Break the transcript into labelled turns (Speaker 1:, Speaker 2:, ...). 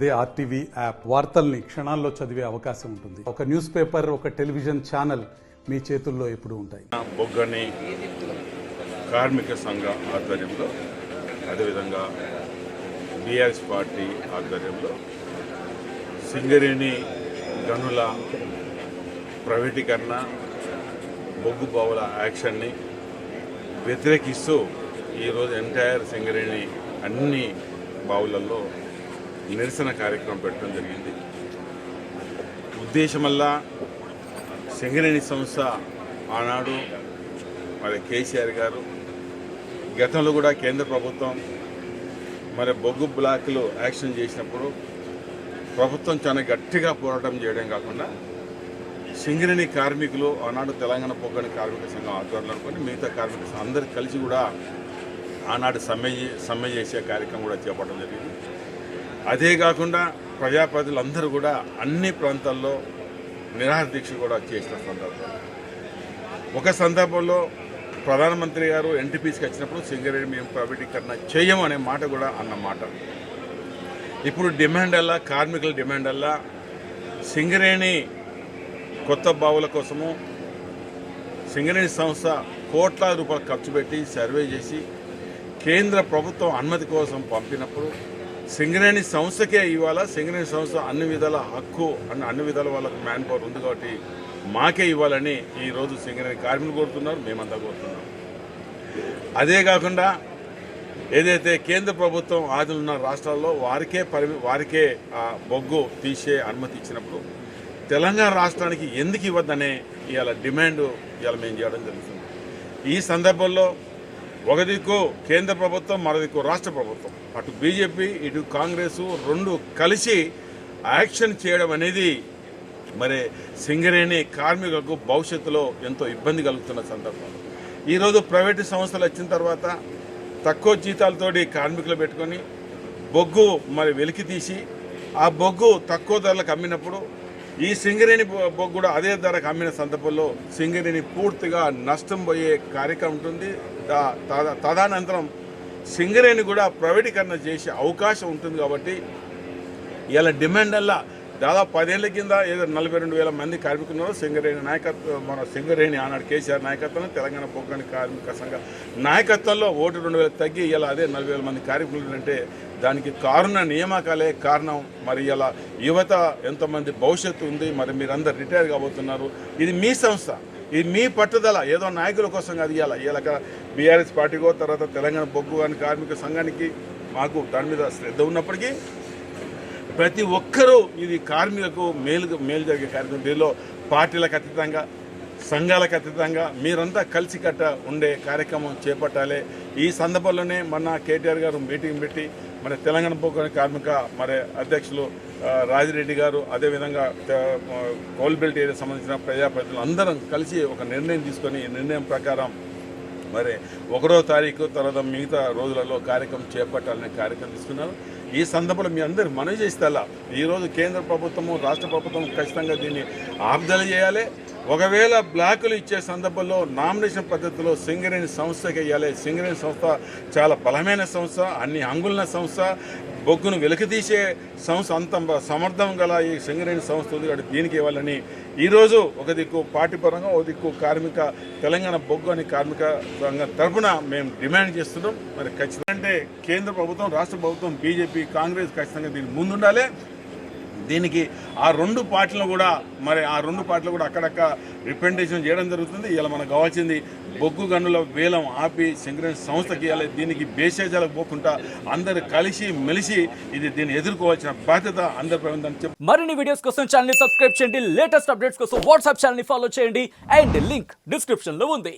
Speaker 1: అదే RTV app వార్తల్ని క్షణాల్లో చదివే అవకాశం ఉంటుంది. ఒక న్యూస్ పేపర్, ఒక టెలివిజన్ ఛానల్ మీ చేతుల్లో ఎప్పుడూ ఉంటాయి.
Speaker 2: బొగ్గని కార్మిక సంఘ ఆధ్వర్యంలో, అదేవిధంగా బీఆర్ఎస్ పార్టీ ఆధ్వర్యంలో సింగరేణి గనుల ప్రైవేటీకరణ, బొగ్గు బావుల యాక్షన్ని వ్యతిరేకిస్తూ ఈరోజు ఎంటైర్ సింగరేణి అన్ని బావులలో నిరసన కార్యక్రమం పెట్టడం జరిగింది. ఉద్దేశమల్లా సింగరేణి సంస్థ ఆనాడు మరి కేసీఆర్ గారు, గతంలో కూడా కేంద్ర ప్రభుత్వం మరి బొగ్గు బ్లాక్లు యాక్షన్ చేసినప్పుడు ప్రభుత్వం చాలా గట్టిగా పోరాటం చేయడం కాకుండా సింగరేణి కార్మికులు ఆనాడు తెలంగాణ బొగ్గని కార్మిక సంఘం ఆధ్వర్యంలో అనుకుని మిగతా కార్మిక అందరూ కలిసి కూడా ఆనాడు సమ్మె చేసే కార్యక్రమం కూడా చేపట్టడం జరిగింది. అదే కాకుండా ప్రజాప్రతినిధులందరూ కూడా అన్ని ప్రాంతాల్లో నిరాహార దీక్ష కూడా చేసిన సందర్భం. ఒక సందర్భంలో ప్రధానమంత్రి గారు ఎన్టీపీసీకి వచ్చినప్పుడు సింగరేణి మేము ప్రైవేటీకరణ చేయము అనే మాట కూడా అన్నమాట. ఇప్పుడు డిమాండ్ అల్లా, కార్మికుల డిమాండ్ అల్లా సింగరేణి కొత్త బావుల కోసము సింగరేణి సంస్థ కోట్లాది రూపాయలు ఖర్చు పెట్టి సర్వే చేసి కేంద్ర ప్రభుత్వం అనుమతి కోసం పంపినప్పుడు సింగరేణి సంస్థకే ఇవ్వాలా, సింగరేణి సంస్థ అన్ని విధాల హక్కు అన్ని విధాల వాళ్ళకు మ్యాన్ పవర్ ఉంది కాబట్టి మాకే ఇవ్వాలని ఈరోజు సింగరేణి కార్మికులు కోరుతున్నారు, మేమంతా కోరుతున్నాం. అదే కాకుండా ఏదైతే కేంద్ర ప్రభుత్వం ఆదులున్న రాష్ట్రాల్లో వారికే బొగ్గు తీసే అనుమతి ఇచ్చినప్పుడు తెలంగాణ రాష్ట్రానికి ఎందుకు ఇవ్వద్దనే ఇవాళ డిమాండ్ ఇవాళ మేము చేయడం జరుగుతుంది. ఈ సందర్భంలో ఒక దిక్కు కేంద్ర ప్రభుత్వం, మరో దిక్కు రాష్ట్ర ప్రభుత్వం, అటు బీజేపీ ఇటు కాంగ్రెస్ రెండు కలిసి యాక్షన్ చేయడం అనేది మరి సింగరేణి కార్మికులకు భవిష్యత్తులో ఎంతో ఇబ్బంది కలుగుతున్న సందర్భం. ఈరోజు ప్రైవేటు సంస్థలు వచ్చిన తర్వాత తక్కువ జీతాలతోటి కార్మికులు పెట్టుకొని బొగ్గు మరి వెలికి తీసి ఆ బొగ్గు తక్కువ ధరలకు అమ్మినప్పుడు ఈ సింగరేణి బొగ్గు కూడా అదే ధరకు అమ్మిన సందర్భంలో సింగరేణి పూర్తిగా నష్టం పోయే కార్యక్రమం ఉంటుంది. తదనంతరం సింగరేణి కూడా ప్రైవేటీకరణ చేసే అవకాశం ఉంటుంది. కాబట్టి ఇలా డిమాండ్ అల్లా దాదాపు 10 ఏళ్ల కింద ఏదో 42,000 మంది కార్మికులు సింగరేణి నాయకత్వం, మన సింగరేణి ఆనాడు కేసీఆర్ నాయకత్వంలో తెలంగాణ బొగ్గని కార్మిక సంఘ నాయకత్వంలో ఓటు 2,000 తగ్గి ఇలా అదే 40,000 మంది కార్మికులు అంటే దానికి కారణ నియామకాలే కారణం. మరి ఇలా యువత ఎంతోమంది భవిష్యత్తు ఉంది, మరి మీరందరూ రిటైర్ కాబోతున్నారు. ఇది మీ సంస్థ, ఇది మీ పట్టుదల, ఏదో నాయకుల కోసం కాదు. ఇలా బీఆర్ఎస్ పార్టీకో తర్వాత తెలంగాణ బొగ్గు అని కార్మిక సంఘానికి మాకు దాని మీద శ్రద్ధ ఉన్నప్పటికీ ప్రతి ఒక్కరూ ఇది కార్మికులకు మేలు జరిగే కార్యక్రమం. దీనిలో పార్టీలకు అతీతంగా, సంఘాలకు అతీతంగా మీరంతా కలిసికట్ట ఉండే కార్యక్రమం చేపట్టాలి. ఈ సందర్భంలోనే మొన్న కేటీఆర్ గారు మీటింగ్ పెట్టి మరి తెలంగాణ బొగ్గు కార్మిక మరి అధ్యక్షులు రాజిరెడ్డి గారు, అదేవిధంగా కోల్ బెల్ట్ ఏరియాకి సంబంధించిన ప్రజాప్రతినిధులు అందరం కలిసి ఒక నిర్ణయం తీసుకొని నిర్ణయం ప్రకారం మరి 1వ తారీఖు తర్వాత మిగతా రోజులలో కార్యక్రమం చేపట్టాలనే కార్యక్రమం తీసుకున్నారు. ఈ సందర్భంలో మీ అందరూ మనవి చేస్తేలా ఈరోజు కేంద్ర ప్రభుత్వము, రాష్ట్ర ప్రభుత్వం ఖచ్చితంగా దీన్ని ఆబ్దలు చేయాలి. ఒకవేళ బ్లాకులు ఇచ్చే సందర్భంలో నామినేషన్ పద్ధతిలో సింగరేణి సంస్థకి ఇవ్వాలి. సింగరేణి సంస్థ చాలా బలమైన సంస్థ, అన్ని అంగుళన సంస్థ, బొగ్గును వెలికితీసే సంస్థ, అంత సమర్థం గల ఈ సింగరేణి సంస్థ ఉంది కాబట్టి దీనికి ఇవ్వాలని ఈరోజు ఒక దిక్కు పార్టీ పరంగా, ఒక దిక్కు కార్మిక తెలంగాణ బొగ్గు అని కార్మిక సంఘం తరఫున మేము డిమాండ్ చేస్తున్నాం. మరి ఖచ్చితంగా కేంద్ర ప్రభుత్వం, రాష్ట్ర ప్రభుత్వం, బీజేపీ, కాంగ్రెస్ ఖచ్చితంగా దీనికి ముందుండాలి. దీనికి ఆ రెండు పార్టీలు కూడా అక్కడక్కడ రిప్రజెంటేషన్ చేయడం జరుగుతుంది. ఇలా మనకు కావాల్సింది బొగ్గు గనుల వేలం ఆపి సింగరేణి సంస్థకి ఇవ్వాలి. దీనికి బేషజాలకు పోకుండా అందరు కలిసి మెలిసి దీన్ని ఎదుర్కోవాల్సిన బాధ్యత అందరిపై ఉందని చెప్పి
Speaker 3: మరిన్ని వీడియోస్ కోసం ఛానల్ ని సబ్స్క్రైబ్ చేయండి. లేటెస్ట్ అప్డేట్స్ కోసం వాట్సాప్ ఛానల్ ని ఫాలో చేయండి. అండ్ లింక్ డిస్క్రిప్షన్ లో ఉంది.